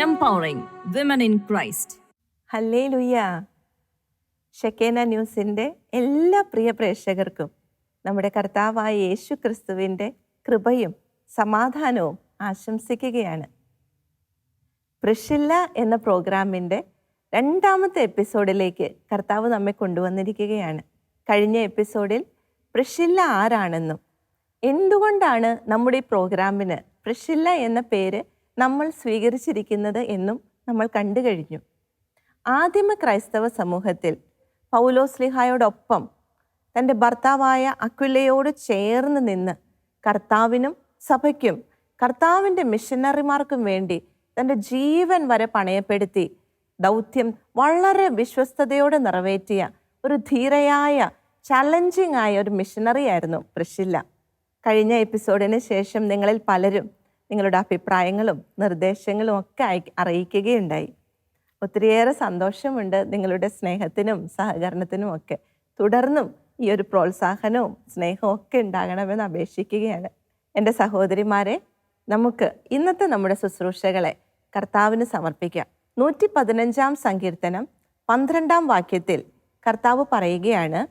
empowering women in Christ. Hallelujah. Shekinah ന്യൂസിൻ്റെ എല്ലാ പ്രിയ പ്രേക്ഷകർക്കും നമ്മുടെ കർത്താവായ യേശു ക്രിസ്തുവിൻ്റെ കൃപയും സമാധാനവും ആശംസിക്കുകയാണ്. പ്രിഷില്ല എന്ന പ്രോഗ്രാമിൻ്റെ 2ാമത്തെ എപ്പിസോഡിലേക്ക് കർത്താവ് നമ്മെ കൊണ്ടുവന്നിരിക്കുകയാണ്. കഴിഞ്ഞ എപ്പിസോഡിൽ പ്രിഷില്ല ആരാണെന്നും എന്തുകൊണ്ടാണ് നമ്മുടെ ഈ പ്രോഗ്രാമിന് പ്രിഷില്ല എന്ന പേര് നമ്മൾ സ്വീകരിച്ചിരിക്കുന്നത് എന്നും നമ്മൾ കണ്ടു കഴിഞ്ഞു. ആദിമ ക്രൈസ്തവ സമൂഹത്തിൽ പൗലോസ്ലിഹായോടൊപ്പം തൻ്റെ ഭർത്താവായ അക്വിലയോട് ചേർന്ന് നിന്ന് കർത്താവിനും സഭയ്ക്കും കർത്താവിൻ്റെ മിഷനറിമാർക്കും വേണ്ടി തൻ്റെ ജീവൻ വരെ പണയപ്പെടുത്തി ദൗത്യം വളരെ വിശ്വസ്തയോടെ നിറവേറ്റിയ ഒരു ധീരയായ ചലഞ്ചിങ് ആയ ഒരു മിഷനറി ആയിരുന്നു പ്രിഷില്ല. കഴിഞ്ഞ എപ്പിസോഡിന് ശേഷം നിങ്ങളിൽ പലരും നിങ്ങളുടെ അഭിപ്രായങ്ങളും നിർദ്ദേശങ്ങളും ഒക്കെ അറിയിക്കുകയുണ്ടായി. ഒത്തിരിയേറെ സന്തോഷമുണ്ട് നിങ്ങളുടെ സ്നേഹത്തിനും സഹകരണത്തിനും ഒക്കെ. തുടർന്നും ഈ ഒരു പ്രോത്സാഹനവും സ്നേഹവും ഒക്കെ ഉണ്ടാകണമെന്ന് അപേക്ഷിക്കുകയാണ്. എൻ്റെ സഹോദരിമാരെ, നമുക്ക് ഇന്നത്തെ നമ്മുടെ ശുശ്രൂഷകളെ കർത്താവിന് സമർപ്പിക്കാം. 115-ാം സങ്കീർത്തനം 12-ാം വാക്യത്തിൽ കർത്താവ് പറയുകയാണ്,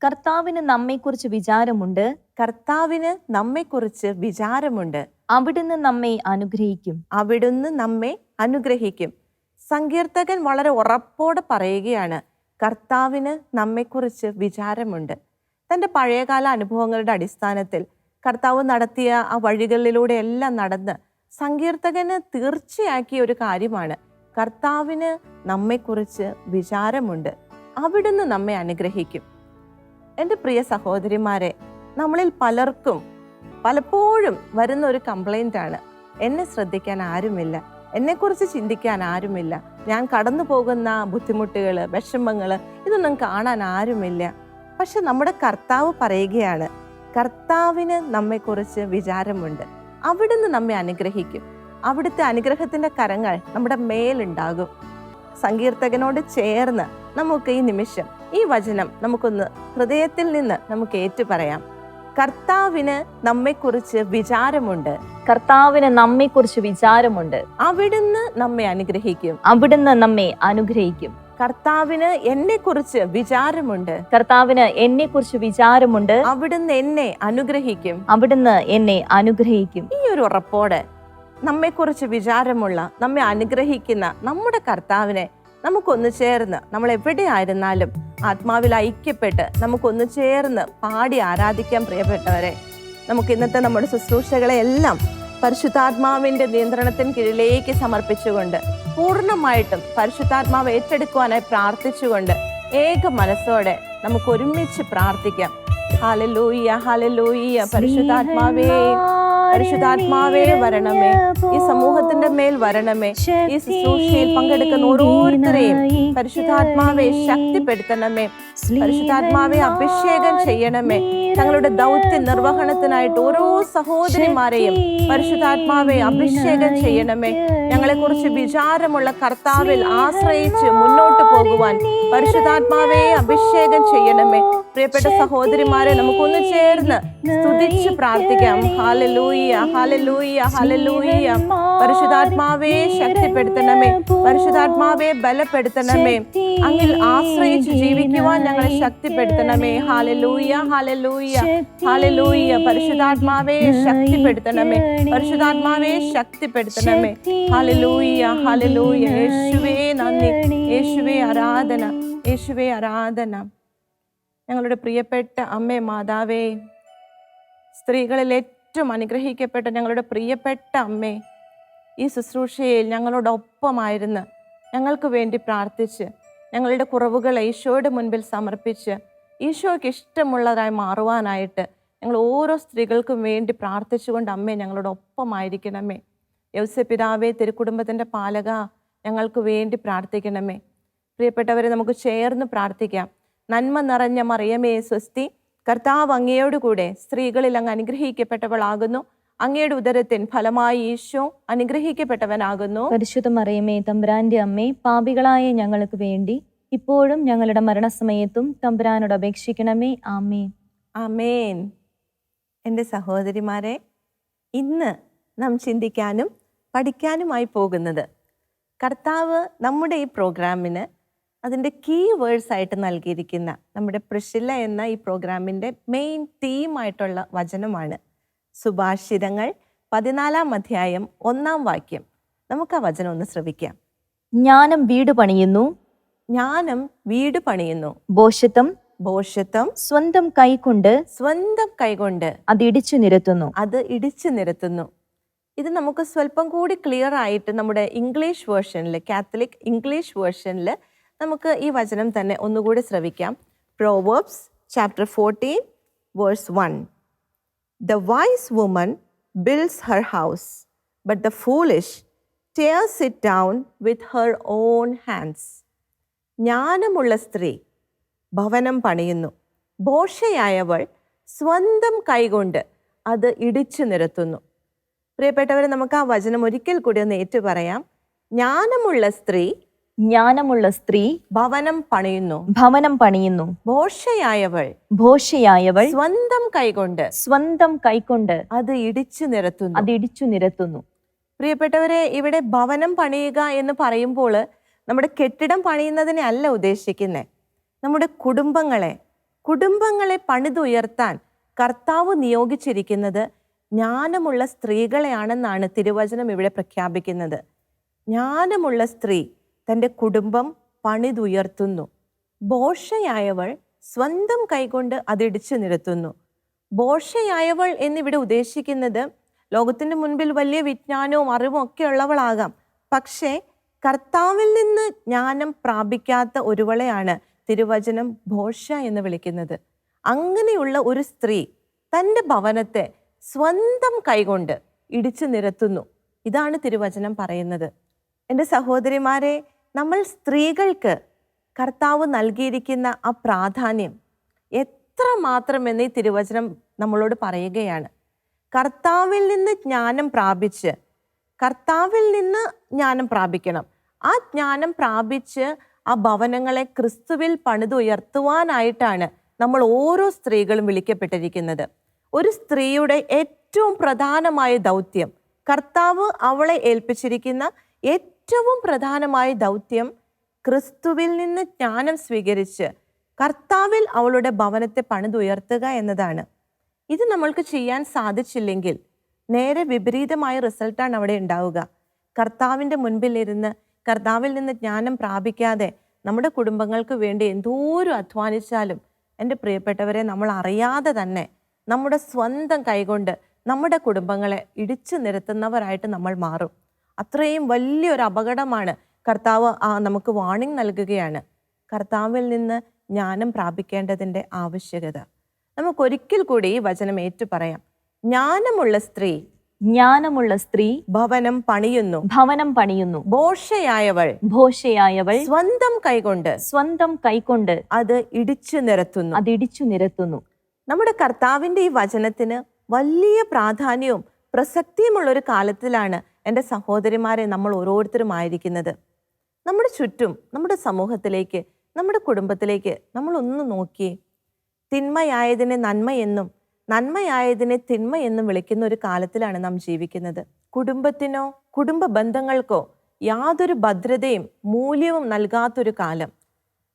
കർത്താവിന് നമ്മെക്കുറിച്ച് വിചാരമുണ്ട്, കർത്താവിന് നമ്മെക്കുറിച്ച് വിചാരമുണ്ട്, അവിടുന്ന് നമ്മെ അനുഗ്രഹിക്കും, അവിടുന്ന് നമ്മെ അനുഗ്രഹിക്കും. സങ്കീർത്തകൻ വളരെ ഉറപ്പോടെ പറയുകയാണ്, കർത്താവിന് നമ്മെക്കുറിച്ച് വിചാരമുണ്ട്. തൻ്റെ പഴയകാല അനുഭവങ്ങളുടെ അടിസ്ഥാനത്തിൽ കർത്താവ് നടത്തിയ ആ വഴികളിലൂടെ എല്ലാം നടന്ന് സങ്കീർത്തകന് തീർച്ചയാക്കിയ ഒരു കാര്യമാണ്, കർത്താവിന് നമ്മെക്കുറിച്ച് വിചാരമുണ്ട്, അവിടുന്ന് നമ്മെ അനുഗ്രഹിക്കും. എൻ്റെ പ്രിയ സഹോദരിമാരെ, നമ്മളിൽ പലർക്കും പലപ്പോഴും വരുന്ന ഒരു കംപ്ലൈൻ്റാണ്, എന്നെ ശ്രദ്ധിക്കാൻ ആരുമില്ല, എന്നെക്കുറിച്ച് ചിന്തിക്കാൻ ആരുമില്ല, ഞാൻ കടന്നു പോകുന്ന ബുദ്ധിമുട്ടുകൾ, വിഷമങ്ങൾ ഇതൊന്നും കാണാൻ ആരുമില്ല. പക്ഷെ നമ്മുടെ കർത്താവ് പറയുകയാണ്, കർത്താവിന് നമ്മെക്കുറിച്ച് വിചാരമുണ്ട്, അവിടുന്ന് നമ്മെ അനുഗ്രഹിക്കും. അവിടുത്തെ അനുഗ്രഹത്തിൻ്റെ കരങ്ങൾ നമ്മുടെ മേലുണ്ടാകും. സങ്കീർത്തകനോട് ചേർന്ന് നമുക്ക് ഈ നിമിഷം ഈ വചനം നമുക്കൊന്ന് ഹൃദയത്തിൽ നിന്ന് നമുക്ക് ഏറ്റുപറയാം. കർത്താവിന് നമ്മെക്കുറിച്ച് വിചാരമുണ്ട്, കർത്താവിന് നമ്മെക്കുറിച്ച് വിചാരമുണ്ട്, അവിടുന്ന് നമ്മെ അനുഗ്രഹിക്കും, അവിടുന്ന് നമ്മെ അനുഗ്രഹിക്കും. കർത്താവിന് എന്നെക്കുറിച്ച് വിചാരമുണ്ട്, കർത്താവിന് എന്നെക്കുറിച്ച് വിചാരമുണ്ട്, അവിടുന്ന് എന്നെ അനുഗ്രഹിക്കും, അവിടുന്ന് എന്നെ അനുഗ്രഹിക്കും. ഈ ഒരു ഉറപ്പോടെ നമ്മെക്കുറിച്ച് വിചാരമുള്ള, നമ്മെ അനുഗ്രഹിക്കുന്ന നമ്മുടെ കർത്താവിനെ നമുക്കൊന്ന് ചേർന്ന്, നമ്മൾ എവിടെയായിരുന്നാലും ആത്മാവിൽ ഐക്യപ്പെട്ട് നമുക്കൊന്ന് ചേർന്ന് പാടി ആരാധിക്കാൻ പ്രിയപ്പെട്ടവരെ. നമുക്ക് ഇന്നത്തെ നമ്മുടെ ശുശ്രൂഷകളെ എല്ലാം പരിശുദ്ധാത്മാവിൻ്റെ നിയന്ത്രണത്തിന് കീഴിലേക്ക് സമർപ്പിച്ചുകൊണ്ട് പൂർണ്ണമായിട്ടും പരിശുദ്ധാത്മാവ് ഏറ്റെടുക്കുവാനായി പ്രാർത്ഥിച്ചുകൊണ്ട് ഏക മനസ്സോടെ നമുക്ക് ഒരുമിച്ച് പ്രാർത്ഥിക്കാം. Hallelujah, hallelujah. പരിശുദ്ധാത്മാവേ, പരിശുദ്ധാത്മാവേ വരണമേ, ഈ സമൂഹത്തിന്റെ മേൽ വരണമേ. ഈ ശുശ്രൂഷയിൽ പങ്കെടുക്കുന്ന ഓരോരുത്തരെയും പരിശുദ്ധാത്മാവെ ശക്തിപ്പെടുത്തണമേ, പരിശുദ്ധാത്മാവെ അഭിഷേകം ചെയ്യണമേ. തങ്ങളുടെ ദൗത്യ നിർവഹണത്തിനായിട്ട് ഓരോ സഹോദരിമാരെയും പരിശുദ്ധാത്മാവെ അഭിഷേകം ചെയ്യണമേ. ഞങ്ങളെക്കുറിച്ച് വിചാരമുള്ള കർത്താവിൽ ആശ്രയിച്ച് മുന്നോട്ട് പോകുവാൻ പരിശുദ്ധാത്മാവെ അഭിഷേകം ചെയ്യണമേ. പ്രിയപ്പെട്ട സഹോദരിമാരെ, നമുക്കൊന്ന് ചേർന്ന് സ്തുതിച്ച് പ്രാർത്ഥിക്കാം. Hallelujah, hallelujah, hallelujah. പരിശുദ്ധാത്മാവെ ശക്തിപ്പെടുത്തണമേ, പരിശുദ്ധാത്മാവെ ബലപ്പെടുത്തണമേ. അങ്ങിൽ ആശ്രയിച്ച് ജീവിക്കുവാൻ ഞങ്ങളെ ശക്തിപ്പെടുത്തണമേ. Hallelujah, hallelujah, hallelujah. പരിശുദ്ധാത്മാവെ ശക്തിപ്പെടുത്തണമേ, പരിശുദ്ധാത്മാവെ ശക്തിപ്പെടുത്തണമേ. Hallelujah, hallelujah. യേശുവേ നന്ദി, യേശുവേ ആരാധന, യേശുവേ ആരാധന. ഞങ്ങളുടെ പ്രിയപ്പെട്ട അമ്മേ മാതാവേ, സ്ത്രീകളിൽ ഏറ്റവും അനുഗ്രഹിക്കപ്പെട്ട ഞങ്ങളുടെ പ്രിയപ്പെട്ട അമ്മേ, ഈ ശുശ്രൂഷയിൽ ഞങ്ങളോടൊപ്പമായിരുന്ന് ഞങ്ങൾക്ക് വേണ്ടി പ്രാർത്ഥിച്ച് ഞങ്ങളുടെ കുറവുകൾ ഈശോയുടെ മുൻപിൽ സമർപ്പിച്ച് ഈശോയ്ക്ക് ഇഷ്ടമുള്ളതായി മാറുവാനായിട്ട് ഞങ്ങൾ ഓരോ സ്ത്രീകൾക്കും വേണ്ടി പ്രാർത്ഥിച്ചുകൊണ്ട് അമ്മേ ഞങ്ങളോടൊപ്പമായിരിക്കണമേ. യൗസപിതാവേ, തിരുക്കുടുംബത്തിൻ്റെ പാലക, ഞങ്ങൾക്ക് വേണ്ടി പ്രാർത്ഥിക്കണമേ. പ്രിയപ്പെട്ടവരെ, നമുക്ക് ചേർന്ന് പ്രാർത്ഥിക്കാം. നന്മ നിറഞ്ഞ മറിയമേ സ്വസ്തി, കർത്താവ് അങ്ങയോടുകൂടെ സ്ത്രീകളിൽ അങ്ങ് അനുഗ്രഹിക്കപ്പെട്ടവളാകുന്നു, അങ്ങയുടെ ഉദരത്തിൻ ഫലമായി ഈശോ അനുഗ്രഹിക്കപ്പെട്ടവനാകുന്നു. പരിശുദ്ധ മറിയമേ, തമ്പുരാന്റെ അമ്മേ, പാപികളായ ഞങ്ങൾക്ക് വേണ്ടി ഇപ്പോഴും ഞങ്ങളുടെ മരണസമയത്തും തമ്പുരാനോട് അപേക്ഷിക്കണമേ. ആമേൻ, ആമേൻ. എൻ്റെ സഹോദരിമാരെ, ഇന്ന് നാം ചിന്തിക്കാനും പഠിക്കാനുമായി പോകുന്നത് കർത്താവ് നമ്മുടെ ഈ പ്രോഗ്രാമിന് അതിൻ്റെ കീ വേർഡ്സ് ആയിട്ട് നൽകിയിരിക്കുന്ന നമ്മുടെ പ്രിഷില്ല എന്ന ഈ പ്രോഗ്രാമിൻ്റെ മെയിൻ തീമായിട്ടുള്ള വചനമാണ് സുഭാഷിതങ്ങൾ 14-ാം അധ്യായം 1-ാം വാക്യം. നമുക്ക് ആ വചനം ഒന്ന് ശ്രവിക്കാം. ജ്ഞാനം വീട് പണിയുന്നു, ജ്ഞാനം വീട് പണിയുന്നു, ഭോഷത്വം ഭോഷത്വം സ്വന്തം കൈകൊണ്ട് അത് ഇടിച്ചു നിരത്തുന്നു. ഇത് നമുക്ക് സ്വല്പം കൂടി ക്ലിയർ ആയിട്ട് നമ്മുടെ ഇംഗ്ലീഷ് വേർഷനിൽ, കാത്തലിക് ഇംഗ്ലീഷ് വേർഷനിൽ നമുക്ക് ഈ വചനം തന്നെ ഒന്നുകൂടി ശ്രവിക്കാം. Proverbs chapter 14 verse 1. The wise woman builds her house, but the foolish tears it down with her own hands. ജ്ഞാനമുള്ള സ്ത്രീ ഭവനം പണിയുന്നു, ഭോഷയായവൾ സ്വന്തം കൈകൊണ്ട് അത് ഇടിച്ചു നിരത്തുന്നു. പ്രിയപ്പെട്ടവരെ, നമുക്ക് ആ വചനം ഒരിക്കൽ കൂടി ഒന്ന് ഏറ്റു പറയാം. ജ്ഞാനമുള്ള സ്ത്രീ ഭവനം പണിയുന്നു, ഭോഷയായവൾ സ്വന്തം കൈകൊണ്ട് അത് ഇടിച്ചു നിരത്തുന്നു. പ്രിയപ്പെട്ടവരെ, ഇവിടെ ഭവനം പണിയുക എന്ന് പറയുമ്പോൾ നമ്മുടെ കെട്ടിടം പണിയുന്നതിനെ അല്ല ഉദ്ദേശിക്കുന്നത്. നമ്മുടെ കുടുംബങ്ങളെ പണിതുയർത്താൻ കർത്താവ് നിയോഗിച്ചിരിക്കുന്നത് ജ്ഞാനമുള്ള സ്ത്രീകളെയാണെന്നാണ് തിരുവചനം ഇവിടെ പ്രഖ്യാപിക്കുന്നത്. ജ്ഞാനമുള്ള സ്ത്രീ തൻ്റെ കുടുംബം പണിതുയർത്തുന്നു, ഭോഷയായവൾ സ്വന്തം കൈകൊണ്ട് അതിടിച്ചു നിരത്തുന്നു. ഭോഷയായവൾ എന്നിവിടെ ഉദ്ദേശിക്കുന്നത് ലോകത്തിൻ്റെ മുൻപിൽ വലിയ വിജ്ഞാനവും അറിവും ഒക്കെ ഉള്ളവളാകാം, പക്ഷേ കർത്താവിൽ നിന്ന് ജ്ഞാനം പ്രാപിക്കാത്ത ഒരുവളെയാണ് തിരുവചനം ഭോഷ എന്ന് വിളിക്കുന്നത്. അങ്ങനെയുള്ള ഒരു സ്ത്രീ തൻ്റെ ഭവനത്തെ സ്വന്തം കൈകൊണ്ട് ഇടിച്ചു നിരത്തുന്നു. ഇതാണ് തിരുവചനം പറയുന്നത്. എൻ്റെ സഹോദരിമാരെ, നമ്മൾ സ്ത്രീകൾക്ക് കർത്താവ് നൽകിയിരിക്കുന്ന ആ പ്രാധാന്യം എത്ര മാത്രമെന്ന് ഈ തിരുവചനം നമ്മളോട് പറയുകയാണ്. കർത്താവിൽ നിന്ന് ജ്ഞാനം പ്രാപിക്കണം. ആ ജ്ഞാനം പ്രാപിച്ച് ആ ഭവനങ്ങളെ ക്രിസ്തുവിൽ പണിതുയർത്തുവാനായിട്ടാണ് നമ്മൾ ഓരോ സ്ത്രീകളും വിളിക്കപ്പെട്ടിരിക്കുന്നത്. ഒരു സ്ത്രീയുടെ ഏറ്റവും പ്രധാനമായ ദൗത്യം, കർത്താവ് അവളെ ഏൽപ്പിച്ചിരിക്കുന്ന ഏറ്റവും പ്രധാനമായ ദൗത്യം ക്രിസ്തുവിൽ നിന്ന് ജ്ഞാനം സ്വീകരിച്ച് കർത്താവിൽ അവളുടെ ഭവനത്തെ പണിതുയർത്തുക എന്നതാണ്. ഇത് നമ്മൾക്ക് ചെയ്യാൻ സാധിച്ചില്ലെങ്കിൽ നേരെ വിപരീതമായ റിസൾട്ടാണ് അവിടെ ഉണ്ടാവുക. കർത്താവിൻ്റെ മുൻപിലിരുന്ന് കർത്താവിൽ നിന്ന് ജ്ഞാനം പ്രാപിക്കാതെ നമ്മുടെ കുടുംബങ്ങൾക്ക് വേണ്ടി എന്തോരം അധ്വാനിച്ചാലും എൻ്റെ പ്രിയപ്പെട്ടവരെ, നമ്മൾ അറിയാതെ തന്നെ നമ്മുടെ സ്വന്തം കൈകൊണ്ട് നമ്മുടെ കുടുംബങ്ങളെ ഇടിച്ചു നിരത്തുന്നവരായിട്ട് നമ്മൾ മാറും. അത്രയും വലിയൊരു അപകടമാണ്. കർത്താവ് നമുക്ക് വാണിംഗ് നൽകുകയാണ്. കർത്താവിൽ നിന്ന് ജ്ഞാനം പ്രാപിക്കേണ്ടതിൻ്റെ ആവശ്യകത നമുക്കൊരിക്കൽ കൂടി ഈ വചനം ഏറ്റു പറയാം. ജ്ഞാനമുള്ള സ്ത്രീ ഭവനം പണിയുന്നു, ഭോഷയായവൾ സ്വന്തം കൈകൊണ്ട് അത് ഇടിച്ചു നിരത്തുന്നു. നമ്മുടെ കർത്താവിൻ്റെ ഈ വചനത്തിന് വലിയ പ്രാധാന്യവും പ്രസക്തിയുമുള്ളൊരു കാലത്തിലാണ് എൻ്റെ സഹോദരിമാരെ നമ്മൾ ഓരോരുത്തരും ആയിരിക്കുന്നത്. നമ്മുടെ ചുറ്റും, നമ്മുടെ സമൂഹത്തിലേക്ക്, നമ്മുടെ കുടുംബത്തിലേക്ക് നമ്മളൊന്ന് നോക്കിയേ. തിന്മയായതിനെ നന്മയെന്നും നന്മയായതിനെ തിന്മയെന്നും വിളിക്കുന്ന ഒരു കാലത്തിലാണ് നാം ജീവിക്കുന്നത്. കുടുംബത്തിനോ കുടുംബ ബന്ധങ്ങൾക്കോ യാതൊരു ഭദ്രതയും മൂല്യവും നൽകാത്തൊരു കാലം.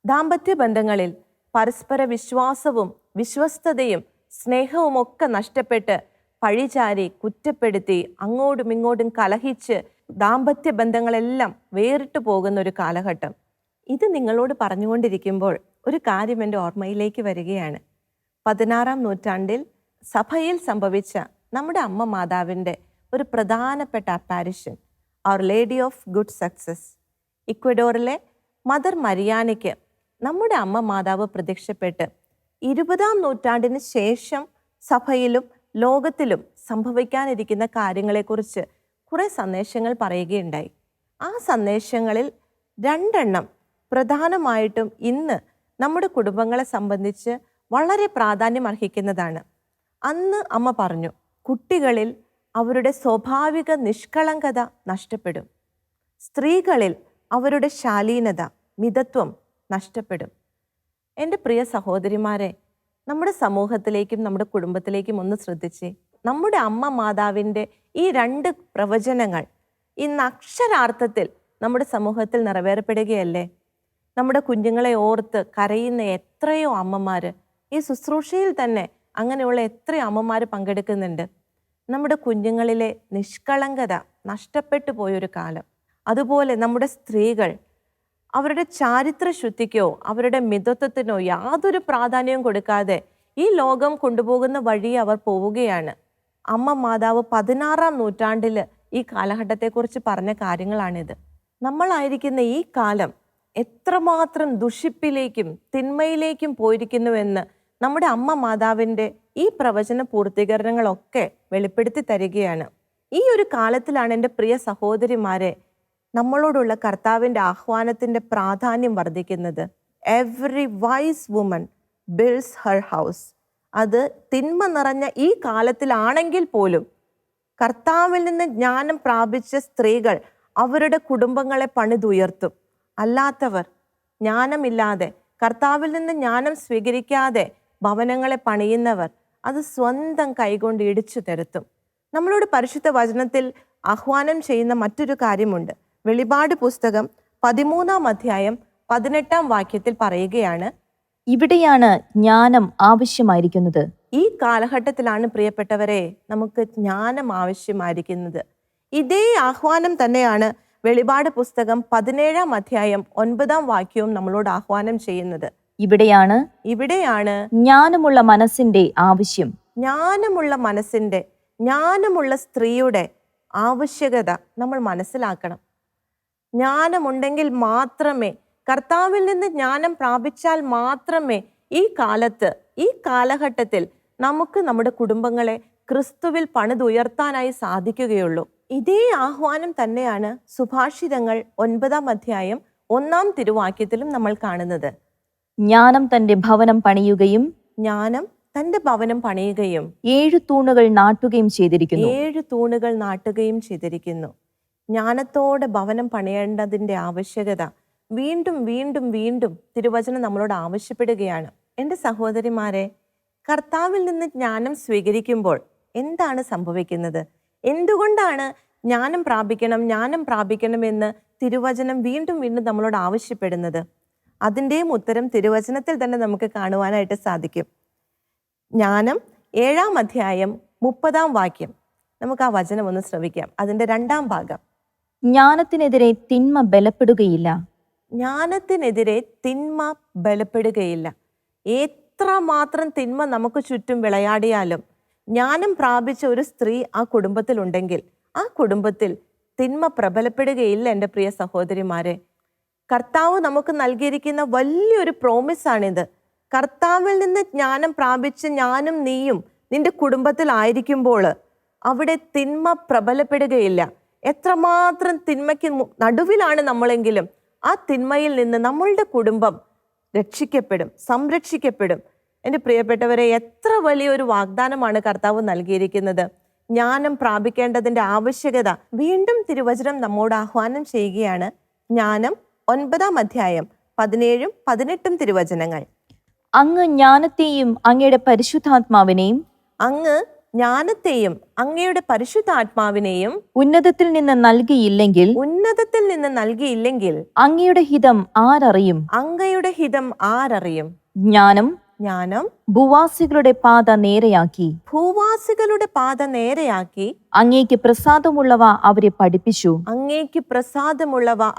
ദാമ്പത്യ ബന്ധങ്ങളിൽ പരസ്പര വിശ്വാസവും വിശ്വസ്തതയും സ്നേഹവും ഒക്കെ നഷ്ടപ്പെട്ട് പഴിചാരി കുറ്റപ്പെടുത്തി അങ്ങോട്ടും ഇങ്ങോട്ടും കലഹിച്ച് ദാമ്പത്യ ബന്ധങ്ങളെല്ലാം വേറിട്ട് പോകുന്ന ഒരു കാലഘട്ടം. ഇത് നിങ്ങളോട് പറഞ്ഞുകൊണ്ടിരിക്കുമ്പോൾ ഒരു കാര്യം എൻ്റെ ഓർമ്മയിലേക്ക് വരികയാണ്. 16-ാം നൂറ്റാണ്ടിൽ സഭയിൽ സംഭവിച്ച നമ്മുടെ അമ്മ മാതാവിൻ്റെ ഒരു പ്രധാനപ്പെട്ട അപ്പാരിഷൻ, അവർ ലേഡി ഓഫ് ഗുഡ് സക്സസ്. ഇക്വഡോറിലെ മദർ മരിയാനയ്ക്ക് നമ്മുടെ അമ്മ മാതാവ് പ്രത്യക്ഷപ്പെട്ട് 20-ാം നൂറ്റാണ്ടിന് ശേഷം സഭയിലും ലോകത്തിലും സംഭവിക്കാനിരിക്കുന്ന കാര്യങ്ങളെക്കുറിച്ച് കുറേ സന്ദേശങ്ങൾ പറയുകയുണ്ടായി. ആ സന്ദേശങ്ങളിൽ 2 പ്രധാനമായിട്ടും ഇന്ന് നമ്മുടെ കുടുംബങ്ങളെ സംബന്ധിച്ച് വളരെ പ്രാധാന്യം അർഹിക്കുന്നതാണ്. അന്ന് അമ്മ പറഞ്ഞു, കുട്ടികളിൽ അവരുടെ സ്വാഭാവിക നിഷ്കളങ്കത നഷ്ടപ്പെടും, സ്ത്രീകളിൽ അവരുടെ ശാലീനത, മിതത്വം നഷ്ടപ്പെടും. എൻ്റെ പ്രിയ സഹോദരിമാരെ, നമ്മുടെ സമൂഹത്തിലേക്കും നമ്മുടെ കുടുംബത്തിലേക്കും ഒന്ന് ശ്രദ്ധിച്ചേ. നമ്മുടെ അമ്മ മാതാവിൻ്റെ ഈ 2 പ്രവചനങ്ങൾ ഇന്ന് അക്ഷരാർത്ഥത്തിൽ നമ്മുടെ സമൂഹത്തിൽ നിറവേറപ്പെടുകയല്ലേ? നമ്മുടെ കുഞ്ഞുങ്ങളെ ഓർത്ത് കരയുന്ന എത്രയോ അമ്മമാർ, ഈ ശുശ്രൂഷയിൽ തന്നെ അങ്ങനെയുള്ള എത്രയോ അമ്മമാർ പങ്കെടുക്കുന്നുണ്ട്. നമ്മുടെ കുഞ്ഞുങ്ങളിലെ നിഷ്കളങ്കത നഷ്ടപ്പെട്ടു പോയൊരു കാലം. അതുപോലെ നമ്മുടെ സ്ത്രീകൾ അവരുടെ ചാരിത്രശുദ്ധിക്കോ അവരുടെ മിതത്വത്തിനോ യാതൊരു പ്രാധാന്യവും കൊടുക്കാതെ ഈ ലോകം കൊണ്ടുപോകുന്ന വഴി അവർ പോവുകയാണ്. അമ്മ മാതാവ് 16-ാം നൂറ്റാണ്ടിൽ ഈ കാലഘട്ടത്തെക്കുറിച്ച് പറഞ്ഞ കാര്യങ്ങളാണിത്. നമ്മളായിരിക്കുന്ന ഈ കാലം എത്രമാത്രം ദുഷിപ്പിലേക്കും തിന്മയിലേക്കും പോയിരിക്കുന്നുവെന്ന് നമ്മുടെ അമ്മ മാതാവിൻ്റെ ഈ പ്രവചന പൂർത്തീകരണങ്ങളൊക്കെ വെളിപ്പെടുത്തി തരികയാണ്. ഈ ഒരു കാലത്തിലാണ് എൻ്റെ പ്രിയ സഹോദരിമാരെ നമ്മളോടുള്ള കർത്താവിൻ്റെ ആഹ്വാനത്തിൻ്റെ പ്രാധാന്യം വർദ്ധിക്കുന്നത്. Every wise woman builds her house. അത് തിന്മ നിറഞ്ഞ ഈ കാലത്തിലാണെങ്കിൽ പോലും കർത്താവിൽ നിന്ന് ജ്ഞാനം പ്രാപിച്ച സ്ത്രീകൾ അവരുടെ കുടുംബങ്ങളെ പണിതുയർത്തും. അല്ലാത്തവർ ജ്ഞാനമില്ലാതെ കർത്താവിൽ നിന്ന് ജ്ഞാനം സ്വീകരിക്കാതെ ഭവനങ്ങളെ പണിയുന്നവർ അത് സ്വന്തം കൈകൊണ്ട് ഇടിച്ചു തരുത്തും. നമ്മളോട് പരിശുദ്ധ വചനത്തിൽ ആഹ്വാനം ചെയ്യുന്ന മറ്റൊരു കാര്യമുണ്ട്. വെളിപാട് പുസ്തകം 13-ാം അധ്യായം 18-ാം വാക്യത്തിൽ പറയുകയാണ്, ഇവിടെയാണ് ജ്ഞാനം ആവശ്യമായിരിക്കുന്നത്. ഈ കാലഘട്ടത്തിലാണ് പ്രിയപ്പെട്ടവരെ നമുക്ക് ജ്ഞാനം ആവശ്യമായിരിക്കുന്നത്. ഇതേ ആഹ്വാനം തന്നെയാണ് വെളിപാട് പുസ്തകം 17-ാം അധ്യായം 9-ാം വാക്യവും നമ്മളോട് ആഹ്വാനം ചെയ്യുന്നത്. ഇവിടെയാണ് ജ്ഞാനമുള്ള മനസ്സിന്റെ ആവശ്യം. ജ്ഞാനമുള്ള മനസ്സിന്റെ, ജ്ഞാനമുള്ള സ്ത്രീയുടെ ആവശ്യകത നമ്മൾ മനസ്സിലാക്കണം. ജ്ഞാനമുണ്ടെങ്കിൽ മാത്രമേ, കർത്താവിൽ നിന്ന് ജ്ഞാനം പ്രാപിച്ചാൽ മാത്രമേ ഈ കാലത്ത്, ഈ കാലഘട്ടത്തിൽ നമുക്ക് നമ്മുടെ കുടുംബങ്ങളെ ക്രിസ്തുവിൽ പണിതുയർത്താനായി സാധിക്കുകയുള്ളൂ. ഇതേ ആഹ്വാനം തന്നെയാണ് സുഭാഷിതങ്ങൾ 9-ാം അധ്യായം 1-ാം തിരുവാക്യത്തിലും നമ്മൾ കാണുന്നത്. ജ്ഞാനം തന്റെ ഭവനം പണിയുകയും 7 തൂണുകൾ നാട്ടുകയും ചെയ്തിരിക്കുന്നു. 7 തൂണുകൾ നാട്ടുകയും ചെയ്തിരിക്കുന്നു. ജ്ഞാനത്തോടെ ഭവനം പണിയേണ്ടതിൻ്റെ ആവശ്യകത വീണ്ടും വീണ്ടും വീണ്ടും തിരുവചനം നമ്മളോട് ആവശ്യപ്പെടുകയാണ്. എൻ്റെ സഹോദരിമാരെ, കർത്താവിൽ നിന്ന് ജ്ഞാനം സ്വീകരിക്കുമ്പോൾ എന്താണ് സംഭവിക്കുന്നത്? എന്തുകൊണ്ടാണ് ജ്ഞാനം പ്രാപിക്കണമെന്ന് തിരുവചനം വീണ്ടും വീണ്ടും നമ്മളോട് ആവശ്യപ്പെടുന്നത്? അതിൻ്റെയും ഉത്തരം തിരുവചനത്തിൽ തന്നെ നമുക്ക് കാണുവാനായിട്ട് സാധിക്കും. ജ്ഞാനം 7-ാം അധ്യായം 30-ാം വാക്യം, നമുക്ക് ആ വചനം ഒന്ന് ശ്രവിക്കാം. അതിൻ്റെ 2-ാം ഭാഗം. ജ്ഞാനത്തിനെതിരെ തിന്മ ബലപ്പെടുകയില്ല. ജ്ഞാനത്തിനെതിരെ തിന്മ ബലപ്പെടുകയില്ല. എത്രമാത്രം തിന്മ നമുക്ക് ചുറ്റും വിളയാടിയാലും ജ്ഞാനം പ്രാപിച്ച ഒരു സ്ത്രീ ആ കുടുംബത്തിലുണ്ടെങ്കിൽ ആ കുടുംബത്തിൽ തിന്മ പ്രബലപ്പെടുകയില്ല. എൻ്റെ പ്രിയ സഹോദരിമാരെ, കർത്താവ് നമുക്ക് നൽകിയിരിക്കുന്ന വലിയൊരു പ്രോമിസാണിത്. കർത്താവിൽ നിന്ന് ജ്ഞാനം പ്രാപിച്ച് ഞാനും നീയും നിന്റെ കുടുംബത്തിലായിരിക്കുമ്പോൾ അവിടെ തിന്മ പ്രബലപ്പെടുകയില്ല. എത്രമാത്രം തിന്മയ്ക്ക് നടുവിലാണ് നമ്മളെങ്കിലും ആ തിന്മയിൽ നിന്ന് നമ്മളുടെ കുടുംബം രക്ഷിക്കപ്പെടും, സംരക്ഷിക്കപ്പെടും. എൻ്റെ പ്രിയപ്പെട്ടവരെ, എത്ര വലിയൊരു വാഗ്ദാനമാണ് കർത്താവ് നൽകിയിരിക്കുന്നത്. ജ്ഞാനം പ്രാപിക്കേണ്ടതിൻ്റെ ആവശ്യകത വീണ്ടും തിരുവചനം നമ്മോട് ആഹ്വാനം ചെയ്യുകയാണ്. ജ്ഞാനം 9-ാം അധ്യായം 17-ഉം 18-ഉം തിരുവചനങ്ങൾ. അങ്ങ് ജ്ഞാനത്തെയും അങ്ങയുടെ പരിശുദ്ധാത്മാവിനെയും ഉന്നതത്തിൽ നിന്ന് നൽകിയില്ലെങ്കിൽ അങ്ങയുടെ ഹിതം ആരറിയും? ജ്ഞാനം ഭൂവാസികളുടെ പാത നേരെയാക്കി അങ്ങേക്ക് പ്രസാദമുള്ളവ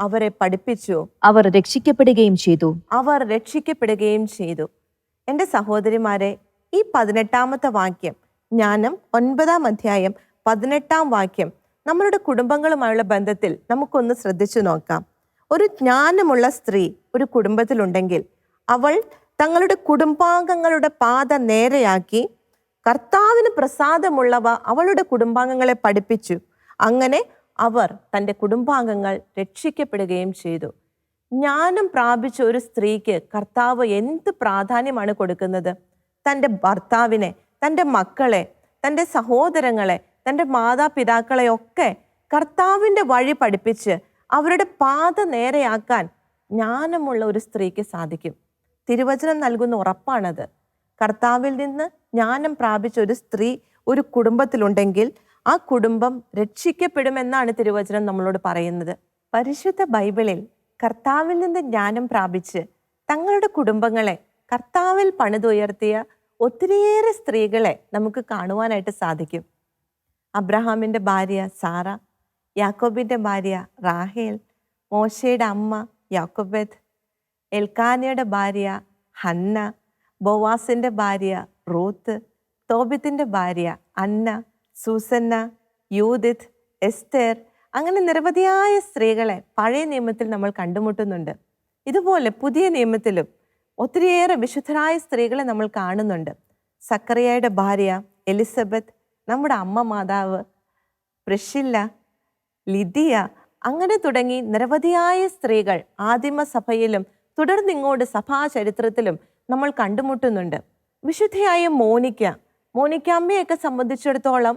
അവരെ പഠിപ്പിച്ചു. അവർ രക്ഷിക്കപ്പെടുകയും ചെയ്തു. എൻ്റെ സഹോദരിമാരെ, ഈ 18-ാമത്തെ വാക്യം, ജ്ഞാനം 9-ാം അധ്യായം 18-ാം വാക്യം നമ്മളുടെ കുടുംബങ്ങളുമായുള്ള ബന്ധത്തിൽ നമുക്കൊന്ന് ശ്രദ്ധിച്ചു നോക്കാം. ഒരു ജ്ഞാനമുള്ള സ്ത്രീ ഒരു കുടുംബത്തിലുണ്ടെങ്കിൽ അവൾ തങ്ങളുടെ കുടുംബാംഗങ്ങളുടെ പാത നേരെയാക്കി കർത്താവിന് പ്രസാദമുള്ളവ അവളുടെ കുടുംബാംഗങ്ങളെ പഠിപ്പിച്ചു. അങ്ങനെ അവർ തൻ്റെ കുടുംബാംഗങ്ങൾ രക്ഷിക്കപ്പെടുകയും ചെയ്തു. ജ്ഞാനം പ്രാപിച്ച ഒരു സ്ത്രീക്ക് കർത്താവ് എന്ത് പ്രാധാന്യമാണ് കൊടുക്കുന്നത്? തൻ്റെ ഭർത്താവിനെ, തൻ്റെ മക്കളെ, തൻ്റെ സഹോദരങ്ങളെ, തൻ്റെ മാതാപിതാക്കളെ ഒക്കെ കർത്താവിൻ്റെ വഴി പഠിപ്പിച്ച് അവരുടെ പാത നേരെയാക്കാൻ ജ്ഞാനമുള്ള ഒരു സ്ത്രീക്ക് സാധിക്കും. തിരുവചനം നൽകുന്ന ഉറപ്പാണത്. കർത്താവിൽ നിന്ന് ജ്ഞാനം പ്രാപിച്ച ഒരു സ്ത്രീ ഒരു കുടുംബത്തിലുണ്ടെങ്കിൽ ആ കുടുംബം രക്ഷിക്കപ്പെടുമെന്നാണ് തിരുവചനം നമ്മളോട് പറയുന്നത്. പരിശുദ്ധ ബൈബിളിൽ കർത്താവിൽ നിന്ന് ജ്ഞാനം പ്രാപിച്ച് തങ്ങളുടെ കുടുംബങ്ങളെ കർത്താവിൽ പണിതുയർത്തിയ ഒത്തിരിയേറെ സ്ത്രീകളെ നമുക്ക് കാണുവാനായിട്ട് സാധിക്കും. അബ്രഹാമിൻ്റെ ഭാര്യ സാറ, യാക്കോബിൻ്റെ ഭാര്യ റാഹേൽ, മോശയുടെ അമ്മ യാക്കോബെത്ത്, എൽക്കാനയുടെ ഭാര്യ ഹന്ന, ബോവാസിൻ്റെ ഭാര്യ റൂത്ത്, തോബിത്തിൻ്റെ ഭാര്യ അന്ന, സൂസന്ന, യൂദിത്ത്, എസ്തേർ, അങ്ങനെ നിരവധിയായ സ്ത്രീകളെ പഴയ നിയമത്തിൽ നമ്മൾ കണ്ടുമുട്ടുന്നുണ്ട്. ഇതുപോലെ പുതിയ നിയമത്തിലും ഒത്തിരിയേറെ വിശുദ്ധരായ സ്ത്രീകളെ നമ്മൾ കാണുന്നുണ്ട്. സക്കറിയയുടെ ഭാര്യ എലിസബത്ത്, നമ്മുടെ അമ്മ മാതാവ്, പ്രിഷില്ല, ലിദിയ, അങ്ങനെ തുടങ്ങി നിരവധിയായ സ്ത്രീകൾ ആദിമസഭയിലും തുടർന്നിങ്ങോട്ട് സഭാചരിത്രത്തിലും നമ്മൾ കണ്ടുമുട്ടുന്നുണ്ട്. വിശുദ്ധയായ മോനിക്ക അമ്മയൊക്കെ സംബന്ധിച്ചിടത്തോളം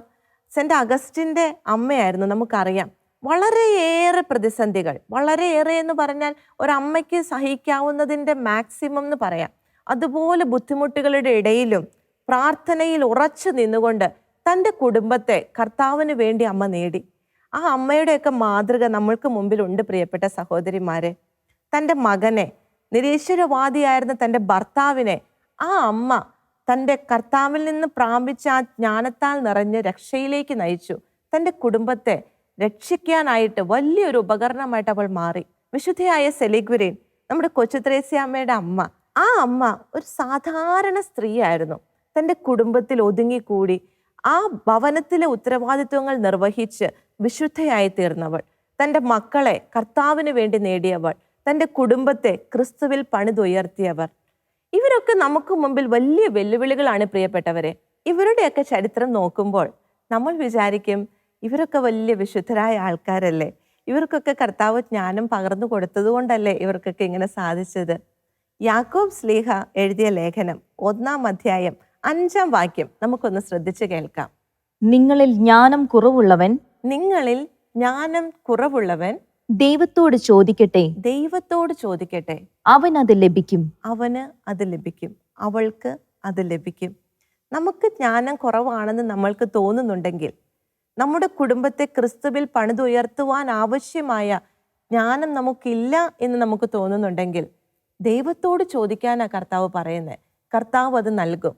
സെന്റ് അഗസ്റ്റിൻ്റെ അമ്മയായിരുന്നു. നമുക്കറിയാം, വളരെയേറെ പ്രതിസന്ധികൾ, വളരെയേറെ എന്ന് പറഞ്ഞാൽ ഒരമ്മയ്ക്ക് സഹിക്കാവുന്നതിൻ്റെ മാക്സിമം എന്ന് പറയാം. അതുപോലെ ബുദ്ധിമുട്ടുകളുടെ ഇടയിലും പ്രാർത്ഥനയിൽ ഉറച്ചു നിന്നുകൊണ്ട് തൻ്റെ കുടുംബത്തെ കർത്താവിന് വേണ്ടി അമ്മ നേടി. ആ അമ്മയുടെയൊക്കെ മാതൃക നമ്മൾക്ക് മുമ്പിലുണ്ട് പ്രിയപ്പെട്ട സഹോദരിമാരെ. തൻ്റെ മകനെ, നിരീശ്വരവാദിയായിരുന്ന തൻ്റെ ഭർത്താവിനെ ആ അമ്മ തൻ്റെ കർത്താവിൽ നിന്ന് പ്രാപിച്ച ആ ജ്ഞാനത്താൽ നിറഞ്ഞ് രക്ഷയിലേക്ക് നയിച്ചു. തൻ്റെ കുടുംബത്തെ രക്ഷിക്കാനായിട്ട് വലിയൊരു ഉപകരണമായിട്ട് അവൾ മാറി. വിശുദ്ധയായ സെലിഗ്വരീൻ, നമ്മുടെ കൊച്ചു ത്രേസ്യാമ്മയുടെ അമ്മ, ആ അമ്മ ഒരു സാധാരണ സ്ത്രീയായിരുന്നു. തൻ്റെ കുടുംബത്തിൽ ഒതുങ്ങിക്കൂടി ആ ഭവനത്തിലെ ഉത്തരവാദിത്വങ്ങൾ നിർവഹിച്ച് വിശുദ്ധയായി തീർന്നവൾ, തൻ്റെ മക്കളെ കർത്താവിന് വേണ്ടി നേടിയവൾ, തൻ്റെ കുടുംബത്തെ ക്രിസ്തുവിൽ പണിതുയർത്തിയവർ. ഇവരൊക്കെ നമുക്ക് മുമ്പിൽ വലിയ വെല്ലുവിളികളാണ് പ്രിയപ്പെട്ടവരെ. ഇവരുടെയൊക്കെ ചരിത്രം നോക്കുമ്പോൾ നമ്മൾ വിചാരിക്കും, ഇവരൊക്കെ വലിയ വിശുദ്ധരായ ആൾക്കാരല്ലേ, ഇവർക്കൊക്കെ കർത്താവ് ജ്ഞാനം പകർന്നു കൊടുത്തത് കൊണ്ടല്ലേ ഇവർക്കൊക്കെ ഇങ്ങനെ സാധിച്ചത്. യാക്കോബ് ശ്ലീഹ എഴുതിയ ലേഖനം 1-ാം അധ്യായം 5-ാം വാക്യം നമുക്കൊന്ന് ശ്രദ്ധിച്ച് കേൾക്കാം. നിങ്ങളിൽ ജ്ഞാനം കുറവുള്ളവൻ ദൈവത്തോട് ചോദിക്കട്ടെ, അവന് അത് ലഭിക്കും, അവൾക്ക് അത് ലഭിക്കും. നമുക്ക് ജ്ഞാനം കുറവാണെന്ന് നമ്മൾക്ക് തോന്നുന്നുണ്ടെങ്കിൽ, നമ്മുടെ കുടുംബത്തെ ക്രിസ്തുവിൽ പണിതുയർത്തുവാൻ ആവശ്യമായ ജ്ഞാനം നമുക്കില്ല എന്ന് നമുക്ക് തോന്നുന്നുണ്ടെങ്കിൽ, ദൈവത്തോട് ചോദിക്കാനാണ് കർത്താവ് പറയുന്നത്. കർത്താവ് അത് നൽകും.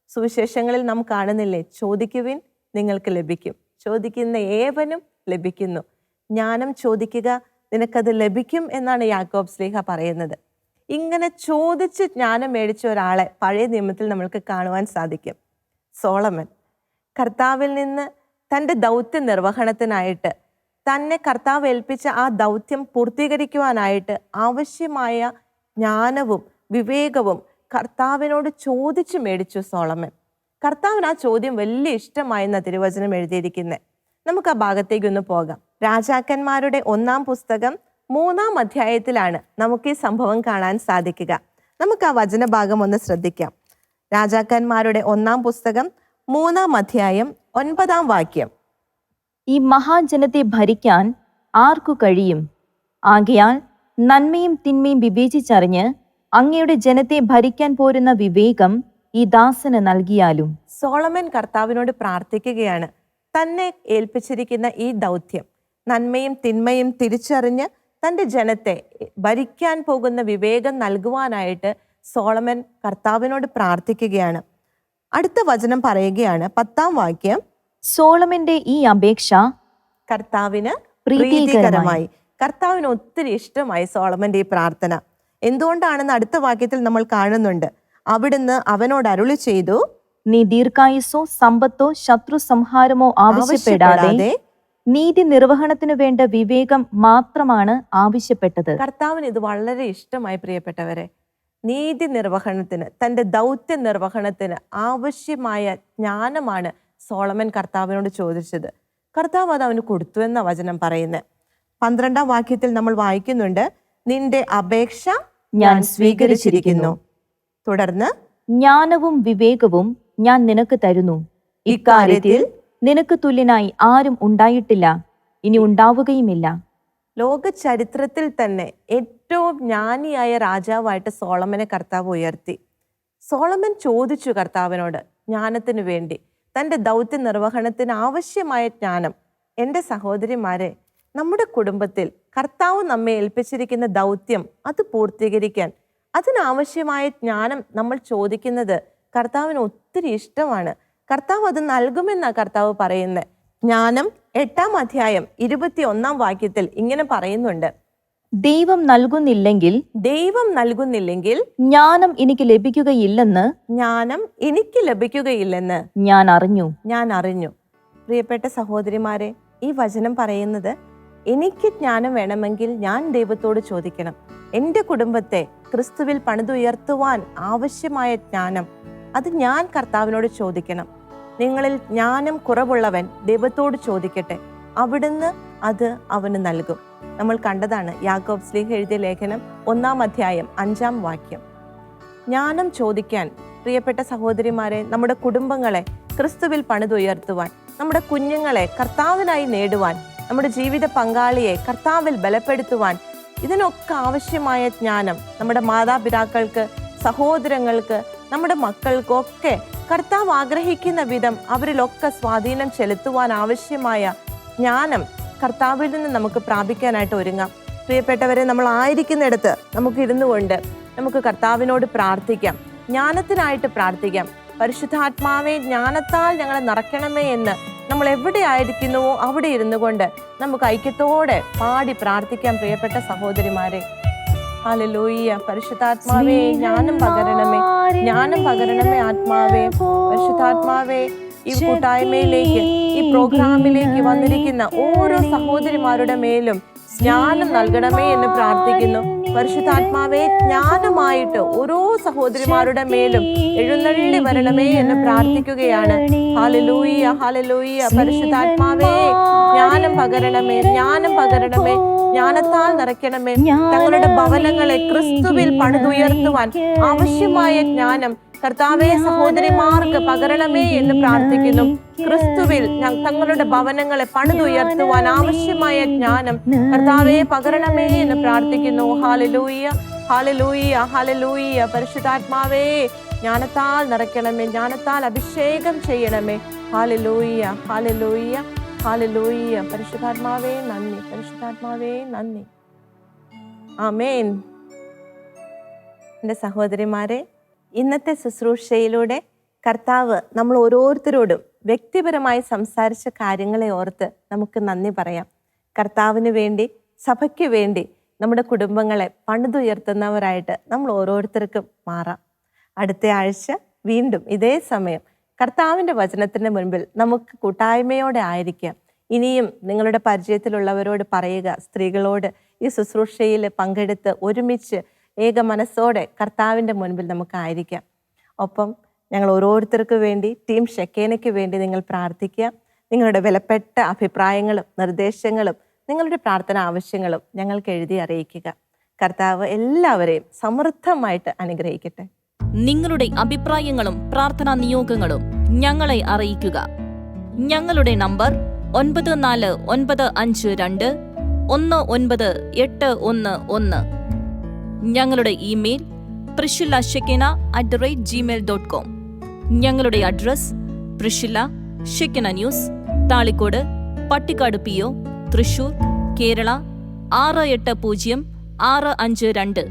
സുവിശേഷങ്ങളിൽ നാം കാണുന്നില്ലേ, ചോദിക്കുവിൻ നിങ്ങൾക്ക് ലഭിക്കും, ചോദിക്കുന്ന ഏവനും ലഭിക്കുന്നു, ജ്ഞാനം ചോദിക്കുക നിനക്കത് ലഭിക്കും എന്നാണ് യാക്കോബ് ശ്ലീഹ പറയുന്നത്. ഇങ്ങനെ ചോദിച്ച് ജ്ഞാനം മേടിച്ച ഒരാളെ പഴയ നിയമത്തിൽ നമ്മൾക്ക് കാണുവാൻ സാധിക്കും. സോളമൻ കർത്താവിൽ നിന്ന് തൻ്റെ ദൗത്യ നിർവഹണത്തിനായിട്ട്, തന്നെ കർത്താവ് ഏൽപ്പിച്ച ആ ദൗത്യം പൂർത്തീകരിക്കുവാനായിട്ട് ആവശ്യമായ ജ്ഞാനവും വിവേകവും കർത്താവിനോട് ചോദിച്ചു മേടിച്ചു സോളമൻ. കർത്താവിന് ആ ചോദ്യം വലിയ ഇഷ്ടമായെന്ന തിരുവചനം എഴുതിയിരിക്കുന്നത്. നമുക്ക് ആ ഭാഗത്തേക്ക് ഒന്ന് പോകാം. രാജാക്കന്മാരുടെ 1-ാം പുസ്തകം 3-ാം അധ്യായത്തിലാണ് നമുക്ക് ഈ സംഭവം കാണാൻ സാധിക്കുക. നമുക്ക് ആ വചനഭാഗം ഒന്ന് ശ്രദ്ധിക്കാം. രാജാക്കന്മാരുടെ 1-ാം പുസ്തകം 3-ാം അധ്യായം 9-ാം വാക്യം. ഈ മഹാജനത്തെ ഭരിക്കാൻ ആർക്കു കഴിയും? ആകയാൽ നന്മയും തിന്മയും വിവേചിച്ചറിഞ്ഞ് അങ്ങയുടെ ജനത്തെ ഭരിക്കാൻ പോരുന്ന വിവേകം ഈ ദാസന് നൽകിയാലും. സോളമൻ കർത്താവിനോട് പ്രാർത്ഥിക്കുകയാണ്. തന്നെ ഏൽപ്പിച്ചിരിക്കുന്ന ഈ ദൗത്യം, നന്മയും തിന്മയും തിരിച്ചറിഞ്ഞ് തൻ്റെ ജനത്തെ ഭരിക്കാൻ പോകുന്ന വിവേകം നൽകുവാനായിട്ട് സോളമൻ കർത്താവിനോട് പ്രാർത്ഥിക്കുകയാണ്. അടുത്ത വചനം പറയുകയാണ്, 10-ാം വാക്യം. സോളമന്റെ ഈ അപേക്ഷ കർത്താവിന് പ്രീതികരമായി. കർത്താവിന് ഒത്തിരി ഇഷ്ടമായി സോളമന്റെ ഈ പ്രാർത്ഥന. എന്തുകൊണ്ടാണെന്ന് അടുത്ത വാക്യത്തിൽ നമ്മൾ കാണുന്നുണ്ട്. അവിടുന്ന് അവനോട് അരുളി ചെയ്തു, നീ ദീർഘായുസ്സോ സമ്പത്തോ ശത്രു സംഹാരമോ ആവശ്യപ്പെടാതെ നീതി നിർവഹണത്തിനു വേണ്ട വിവേകം മാത്രമാണ് ആവശ്യപ്പെട്ടത്. കർത്താവിന് ഇത് വളരെ ഇഷ്ടമായി പ്രിയപ്പെട്ടവരെ. നീതി നിർവഹണത്തിന്, തൻ്റെ ദൗത്യ നിർവഹണത്തിന് ആവശ്യമായ ജ്ഞാനമാണ് സോളമൻ കർത്താവിനോട് ചോദിച്ചത്. കർത്താവ് അത് അവന് കൊടുത്തു എന്ന വചനം പറയുന്നത്. 12-ാം വാക്യത്തിൽ നമ്മൾ വായിക്കുന്നുണ്ട്, നിന്റെ അപേക്ഷ ഞാൻ സ്വീകരിച്ചിരിക്കുന്നു. തുടർന്ന്, ജ്ഞാനവും വിവേകവും ഞാൻ നിനക്ക് തരുന്നു. ഇക്കാര്യത്തിൽ നിനക്ക് തുല്യനായി ആരും ഉണ്ടായിട്ടില്ല, ഇനി ഉണ്ടാവുകയുമില്ല. ലോക ചരിത്രത്തിൽ തന്നെ ഏറ്റവും ജ്ഞാനിയായ രാജാവായിട്ട് സോളമനെ കർത്താവ് ഉയർത്തി. സോളമൻ ചോദിച്ചു കർത്താവിനോട് ജ്ഞാനത്തിന് വേണ്ടി, തൻ്റെ ദൗത്യ നിർവഹണത്തിന് ആവശ്യമായ ജ്ഞാനം. എൻ്റെ സഹോദരിമാരെ, നമ്മുടെ കുടുംബത്തിൽ കർത്താവ് നമ്മെ ഏൽപ്പിച്ചിരിക്കുന്ന ദൗത്യം അത് പൂർത്തീകരിക്കാൻ അതിനാവശ്യമായ ജ്ഞാനം നമ്മൾ ചോദിക്കുന്നത് കർത്താവിന് ഒത്തിരി ഇഷ്ടമാണ്. കർത്താവ് അത് നൽകുമെന്നാണ് കർത്താവ് പറയുന്നത്. ജ്ഞാനം 8-ാം അധ്യായം 21-ാം വാക്യത്തിൽ ഇങ്ങനെ പറയുന്നുണ്ട്, ദൈവം നൽകുന്നില്ലെങ്കിൽ ജ്ഞാനം എനിക്ക് ലഭിക്കുകയില്ലെന്ന് ഞാൻ അറിഞ്ഞു. പ്രിയപ്പെട്ട സഹോദരിമാരെ, ഈ വചനം പറയുന്നത് എനിക്ക് ജ്ഞാനം വേണമെങ്കിൽ ഞാൻ ദൈവത്തോട് ചോദിക്കണം. എൻ്റെ കുടുംബത്തെ ക്രിസ്തുവിൽ പണിതുയർത്തുവാൻ ആവശ്യമായ ജ്ഞാനം അത് ഞാൻ കർത്താവിനോട് ചോദിക്കണം. നിങ്ങളിൽ ജ്ഞാനം കുറവുള്ളവൻ ദൈവത്തോട് ചോദിക്കട്ടെ, അവിടുന്ന് അത് അവന് നൽകും. നമ്മൾ കണ്ടതാണ് യാക്കോബ് ശ്ലീഹ എഴുതിയ ലേഖനം 1-ാം അധ്യായം 5-ാം വാക്യം. ജ്ഞാനം ചോദിക്കാൻ പ്രിയപ്പെട്ട സഹോദരിമാരെ, നമ്മുടെ കുടുംബങ്ങളെ ക്രിസ്തുവിൽ പണിതുയർത്തുവാൻ, നമ്മുടെ കുഞ്ഞുങ്ങളെ കർത്താവിനായി നേടുവാൻ, നമ്മുടെ ജീവിത പങ്കാളിയെ കർത്താവിൽ ബലപ്പെടുത്തുവാൻ, ഇതിനൊക്കെ ആവശ്യമായ ജ്ഞാനം നമ്മുടെ മാതാപിതാക്കൾക്ക്, സഹോദരങ്ങൾക്ക്, നമ്മുടെ മക്കൾക്കൊക്കെ കർത്താവ് ആഗ്രഹിക്കുന്ന വിധം അവരിലൊക്കെ സ്വാധീനം ചെലുത്തുവാൻ ആവശ്യമായ ജ്ഞാനം കർത്താവിൽ നിന്ന് നമുക്ക് പ്രാപിക്കാനായിട്ട് ഒരുങ്ങാം. പ്രിയപ്പെട്ടവരെ, നമ്മൾ ആയിരിക്കുന്നിടത്ത് നമുക്ക് ഇരുന്നു കൊണ്ട് നമുക്ക് കർത്താവിനോട് പ്രാർത്ഥിക്കാം, ജ്ഞാനത്തിനായിട്ട് പ്രാർത്ഥിക്കാം. പരിശുദ്ധാത്മാവേ, ജ്ഞാനത്താൽ ഞങ്ങളെ നിറയ്ക്കണമേ എന്ന് നമ്മൾ എവിടെ ആയിരിക്കുന്നുവോ അവിടെ ഇരുന്നു കൊണ്ട് നമുക്ക് ഐക്യത്തോടെ പാടി പ്രാർത്ഥിക്കാം. പ്രിയപ്പെട്ട സഹോദരിമാരെ, ഹല്ലേലൂയ. പരിശുദ്ധാത്മാവേ, ജ്ഞാനം പകരണമേ ആത്മാവേ. പരിശുദ്ധാത്മാവേ, ഈ കൂട്ടായ്മയിലേക്ക്, ഈ പ്രോഗ്രാമിലേക്ക് വന്നിരിക്കുന്ന ഓരോ സഹോദരിമാരുടെ മേലും ജ്ഞാനം നൽകണമേ എന്ന് പ്രാർത്ഥിക്കുന്നു. പരിശുദ്ധാത്മാവേ, ജ്ഞാനമായിട്ട് ഓരോ സഹോദരിമാരുടെ മേലും എഴുന്നള്ളി വരണമേ എന്ന് പ്രാർത്ഥിക്കുകയാണ്. Hallelujah, hallelujah. പരിശുദ്ധാത്മാവേ, ജ്ഞാനം പകരണമേ, ജ്ഞാനത്താൽ നിറയ്ക്കണമേ. തങ്ങളുടെ ഭവനങ്ങളെ ക്രിസ്തുവിൽ പണിതുയർത്തുവാൻ ആവശ്യമായ ജ്ഞാനം കർത്താവേ സഹോദരിമാർക്ക് പകരണമേ എന്ന് പ്രാർത്ഥിക്കുന്നു. ക്രിസ്തുവിൽ തങ്ങളുടെ ഭവനങ്ങളെ പണിതുയർത്തുവാൻ ആവശ്യമായ ജ്ഞാനം കർത്താവേ പകരണമേ എന്ന് പ്രാർത്ഥിക്കുന്നു. Hallelujah, hallelujah, hallelujah. പരിശുദ്ധാത്മാവേ, ജ്ഞാനത്താൽ നിറയ്ക്കണമേ, ജ്ഞാനത്താൽ അഭിഷേകം ചെയ്യണമേ. Hallelujah, hallelujah, hallelujah. പരിശുദ്ധാത്മാവേ നന്ദി, പരിശുദ്ധാത്മാവേ നന്ദി. ആമേൻ. എൻ്റെ സഹോദരിമാരെ, ഇന്നത്തെ ശുശ്രൂഷയിലൂടെ കർത്താവ് നമ്മൾ ഓരോരുത്തരോടും വ്യക്തിപരമായി സംസാരിച്ച കാര്യങ്ങളെ ഓർത്ത് നമുക്ക് നന്ദി പറയാം. കർത്താവിന് വേണ്ടി, സഭയ്ക്ക് വേണ്ടി നമ്മുടെ കുടുംബങ്ങളെ പണിതുയർത്തുന്നവരായിട്ട് നമ്മൾ ഓരോരുത്തർക്കും മാറാം. അടുത്ത ആഴ്ച വീണ്ടും ഇതേ സമയം കർത്താവിൻ്റെ വചനത്തിന് മുൻപിൽ നമുക്ക് കൂട്ടായ്മയോടെ ആയിരിക്കാം. ഇനിയും നിങ്ങളുടെ പരിചയത്തിലുള്ളവരോട് പറയുക, സ്ത്രീകളോട് ഈ ശുശ്രൂഷയിൽ പങ്കെടുത്ത് ഒരുമിച്ച് ഏക മനസ്സോടെ കർത്താവിൻ്റെ മുൻപിൽ നമുക്കായിരിക്കാം. ഒപ്പം ഞങ്ങൾ ഓരോരുത്തർക്ക് വേണ്ടി, ടീം ഷെക്കേനയ്ക്ക് വേണ്ടി നിങ്ങൾ പ്രാർത്ഥിക്കുക. നിങ്ങളുടെ വിലപ്പെട്ട അഭിപ്രായങ്ങളും നിർദ്ദേശങ്ങളും നിങ്ങളുടെ പ്രാർത്ഥന ആവശ്യങ്ങളും ഞങ്ങൾക്ക് എഴുതി അറിയിക്കുക. കർത്താവ് എല്ലാവരെയും സമൃദ്ധമായിട്ട് അനുഗ്രഹിക്കട്ടെ. നിങ്ങളുടെ അഭിപ്രായങ്ങളും പ്രാർത്ഥനാ നിയോഗങ്ങളും ഞങ്ങളെ അറിയിക്കുക. ഞങ്ങളുടെ നമ്പർ 9495219811. ഞങ്ങളുടെ ഇമെയിൽ priscilla@gmail.com. ഞങ്ങളുടെ address പ്രിഷില്ല Shekinah news, Thalikkode, Pattikkad PO, Thrissur, Kerala 680652.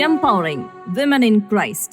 Empowering women in Christ.